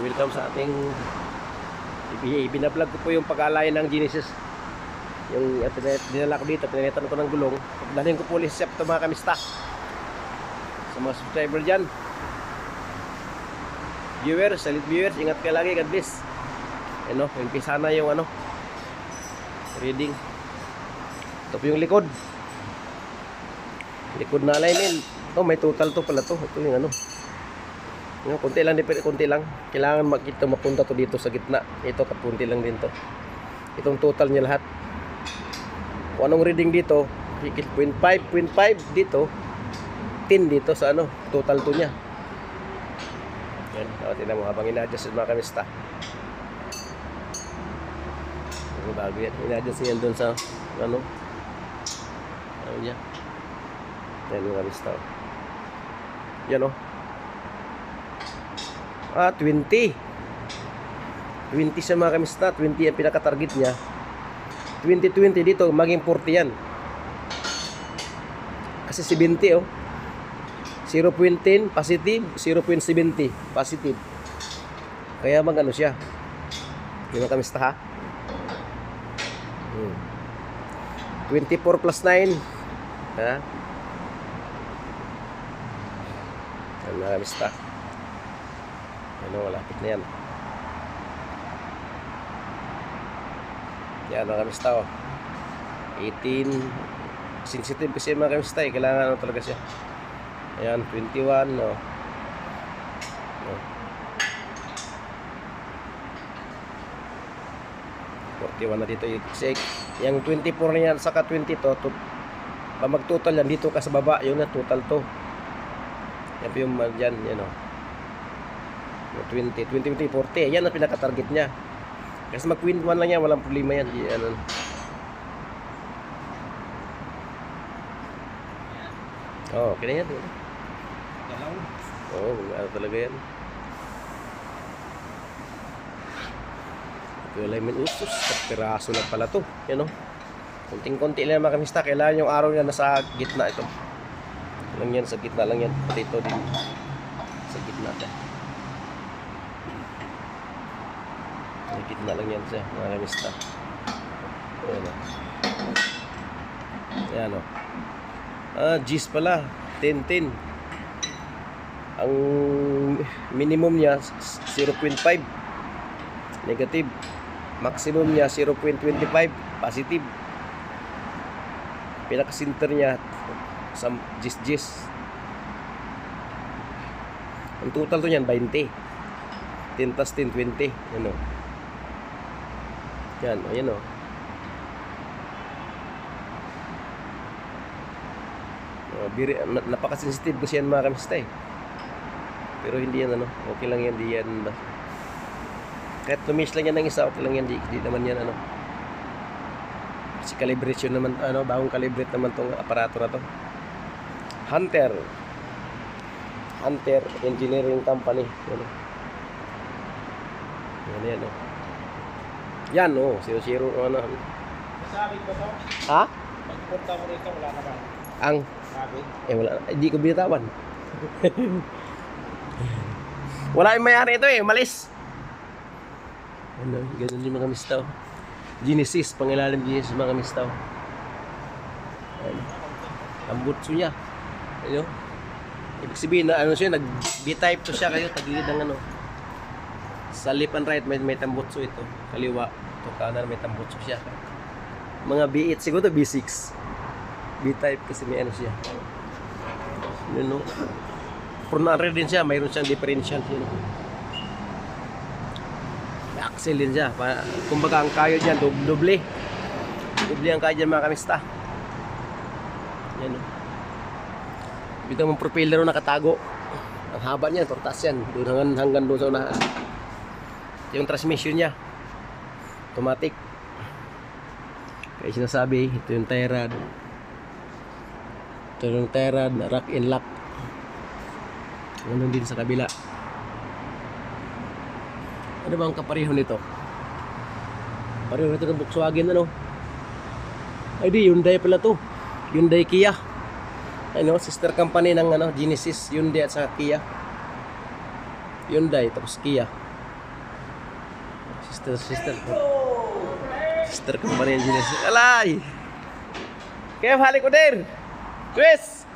welcome sa ating binablog ko po yung pag-alay ng Genesis. Yung dinala ko dito, pinalitan ko ng gulong. Pagdalhin ko po ulit sa ito mga kamista. Sa mga subscriber dyan, viewers, salit viewers, ingat kayo lagi, God bless. Ano, umpisa na yung ano, reading. Ito po yung likod na alignment. Oh, may total to pala to. Ito yung ano, kunti lang, kunti lang. Kailangan makita mapunta to dito sa gitna. Ito kapunti lang din to. Itong total niya lahat. Kung anong reading dito, 0.5 dito, 10 dito sa ano, total to niya. Yan, tingnan mo habang ina-adjust mga kamista. Ano bago yan? Ina-adjust yan doon sa ano niya. Yan mga kamista. Yan o. 20 sa mga kamista. 20 ang pinaka-target niya. 20 dito maging 40 yan. Kasi 70 oh. 0.10 positive, 0.70 positive. Kaya magano siya. Yung mga kamista ha. 24 plus 9 ha. Yan mga kamista. Ano, malapit na yan. Yan mga kamista oh. 18. Sensitive kasi mga kamista eh. Kailangan ano talaga siya. Ayan, 21 no. 41 na dito. Yung 24 na yan saka 20 to mag-total yan dito ka sa baba. Yun na total to. Yan yung dyan. Yan o. 20, 40. Yan ang pinaka-target niya. Kasi mag-win 1 lang yan. Walang problema yan. Yan. Oh, okay na yan. Oo, ano talaga yan. Ito alignment usos. Piraso lang pala to. Yan o. Kunting-kunti lang mga kamista. Kailangan yung araw niya nasa gitna ito. Lang yan, sa gitna lang yan. Pati ito din. Sa gitna ito. Sa gitna lang yan siya mga kamista. Yan o. Yan o. G's pala. 10. Ang minimum niya 0.5 negative, maximum niya 0.25 positive, pinaka center niya sa G's. Ang total to niyan 20. 10 plus 10 20. Ano? Yan, ayan oh. Napaka-sensitive kasi yan mga kamista eh. Pero hindi yan ano, okay lang yan, di yan kahit tumis lang yan ng isa, okay lang yan, di naman yan ano. Kasi calibration naman, ano, bagong calibrate naman tong aparato na to. Hunter Engineering Company. Yan oh. Yan oh, 00 ano. Sabit ba to? Ha? Pagpunta mo rito, wala na ba? Ang Sabit? wala, hindi ko binatawan. Wala yung mayari ito eh, malis. Ano, ganun yung mga mistaw. Genesis, pangilalim Genesis mga mistaw. Ano, ang butso niya. Ano, ibig sabihin na ano siya, nag-B-type to siya kayo, tagilid ng ano. Sa left and right, may tambutso ito. Kaliwa, ito kanan, may tambutso siya. Mga B8, siguro to B6. B-type kasi may ano siya. Yun no. Purnare din siya, mayroon siyang differential. Yun. May axle din siya. Kumbaga ang kayo dyan, doble ang kayo dyan mga kamista. Yan no. Ito mong propeller nakatago. Ang haba niya, tortas yan. Doon hanggang doon sa unahan. Yung transmission niya automatic. Kaya sinasabi, ito yung tie rod. Ito yung tie rod, rock and lock. Ganun din sa kabila. Ano ba ang kapareho nito? Pareho nito ng Volkswagen ano? Ay di, Hyundai pala to. Hyundai Kia. Ano, sister company ng ano, Genesis, Hyundai at saka Kia. Hyundai tapos Kia. Sister ko pa rin yung Genesis. Alay! Kaya halik ko din! Quiz!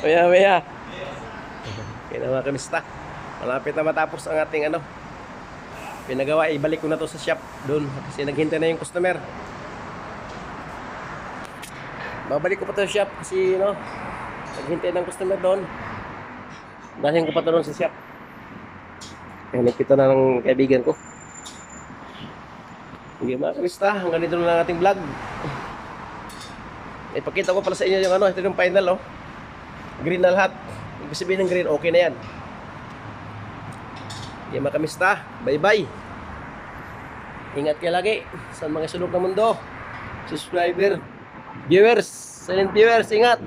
Maya. Kaya na mga kamista. Malapit na matapos ang ating pinagawa. Ibalik ko na to sa shop doon kasi naghintay na yung customer. Babalik ko pa to sa shop kasi naghintay ng customer doon. Dahil ko pa to doon sa shop. Kaya nakita na ng kaibigan ko. Hindi mga kamista, hanggang dito na lang ating vlog. Ipakita ko pala sa inyo yung ito yung final green na lahat. Ibig sabihin ng green, okay na yan. Hindi mga kamista, bye bye. Ingat kayo lagi sa mga sulok ng mundo. Subscriber, viewers, silent viewers, ingat.